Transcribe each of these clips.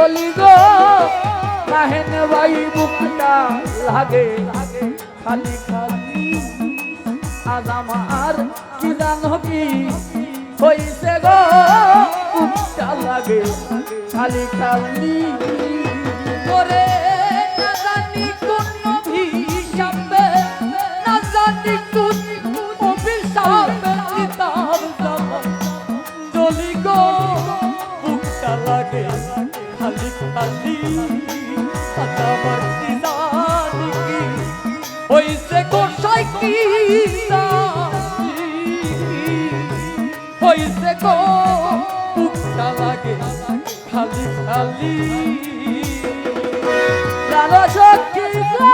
জলি গো কাহেন ভাই বুকটা লাগে খালি খালি আজ আমার কি জানো কি হইছে গো বুকটা লাগে খালি খালি করে না জানি কোন অভিশাপে না জানি কোন অভিশাপে কিতাব জামা জলি গো বুকটা লাগে খালি খালি আজ আমার কি জানি কি হইছে গো সাইকি হইছে গো বুকটা লাগে খালি খালি প্রাণ শক্তি গো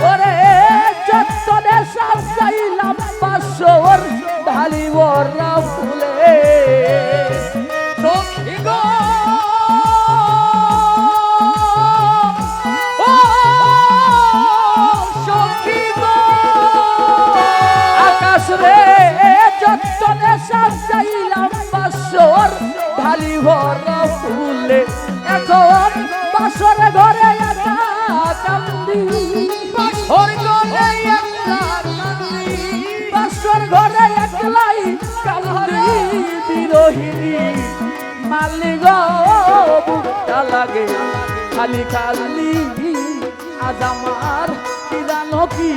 ওরে যতনে সাজাইলাম বাসর ঢালিবর ফুলে সখী গো আকাশ রে যতনে সাজাইলাম বাসর ঢালিবর ফুলে এখন বাসর ঘরে একা কান্দি বাসর গলে একলা কান্দি বাসর ঘরে একলাই কান্দি বিরোহিনী মালিক বুকটা লাগে খালি খালি আজ আমার কি জানো কি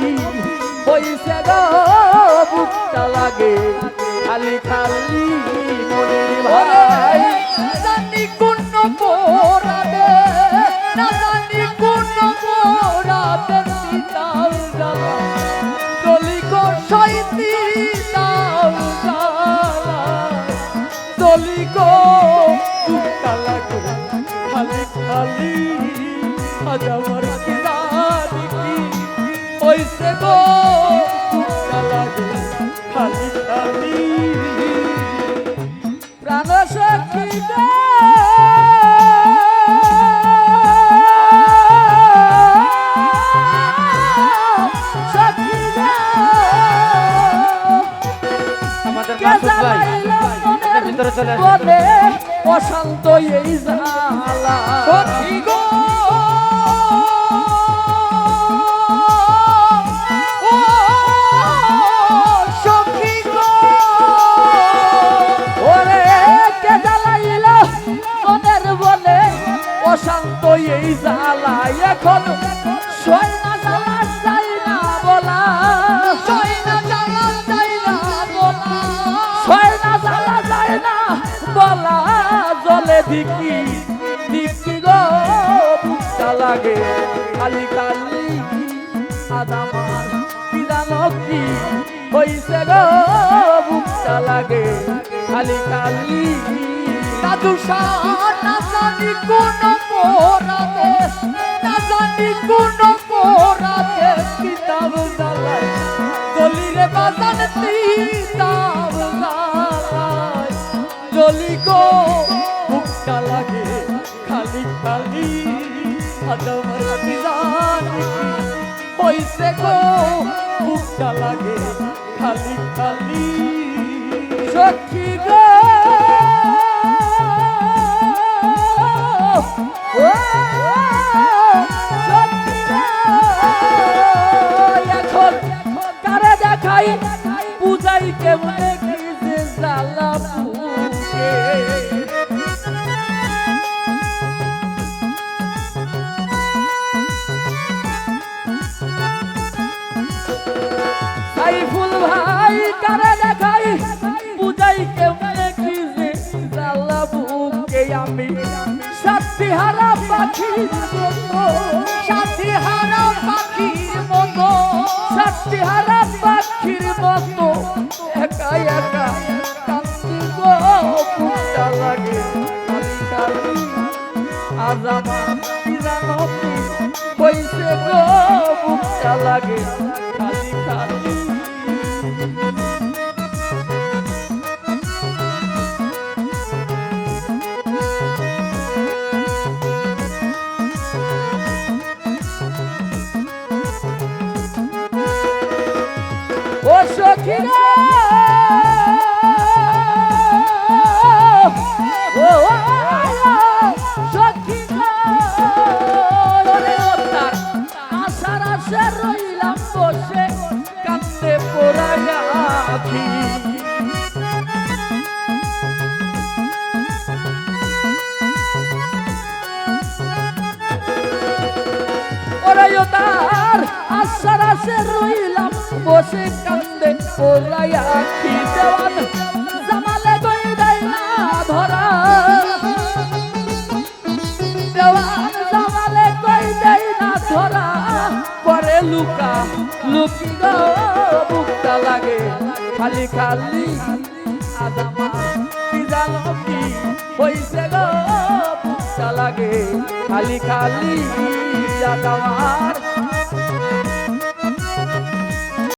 হইছে গো বুকটা লাগে খালি খালি মনির ভাই জানি কোন পোরাদে না জানি কোন পোরাদে সীতার জ্বালা জলি গো সাইতি তার জ্বালা জলি গো বুকটা লাগে খালি খালি আজ আমার কি জানি কি হইছে গো বুকটা লাগে খালি খালি প্রাণ সখী গো সখী গো আমাদের মাসুদ ভাই এর ভিতরে চলে আসুন বলে অশান্ত এই জ্বালা সখী গো সখী গো ওরে কে জ্বালাইল মনের বলে অশান্ত এই জ্বালা এখন সয় না জ্বালা চাই না বলা সয় না জ্বালা চাই না বলা সয় না জ্বালা যায় না বলা জলে ধিকি ধিকি গো বুকটা লাগে খালি খালি আজ আমার কি জানো কি হইছে গো বুকটা লাগে খালি খালি দাদু না জানি কোন পোরাদে না জানি কোন পোরাদে কিতাব জ্বালায় জলি রে বাজান কিতাব জ্বালায় জলি গো বুকটা লাগে খালি খালি আজ আমার কি জানি কি হইছে গো বুকটা লাগে খালি খালি সখী গো ও সখী গো এখন কারে দেখাই বুঝাই কেমনে কি যে জ্বালা বুকে সাইফুল ভাই কারে দেখাই বুঝাই কেমনে কি যে জ্বালা বুকে আমি সাথী হারা পাখির মতো সাথী হারা পাখির মতো সাথী হারা পাখির মতো একা একা কান্দি গো বুকটা লাগে খালি খালি আজ আমার কি জানো কি হইছে গো বুকটা লাগে খালি খালি ও সখী সখী রে ও সখী গো ওরে ওতার আশার আশে রইলাম বসে কান্দে পোড়াইয়া আখি তার আশার আশে রইলাম বসে কান্দে পোড়াইয়া আখি দেওয়ান জামালে কই দেয় না ধরা দেওয়ান জামালে কই দেয় না ধরা করে লুকা লুকি গো বুকটা লাগে খালি খালি আদামা কি জানো কি হইছে গো বুকটা লাগে খালি খালি আদামার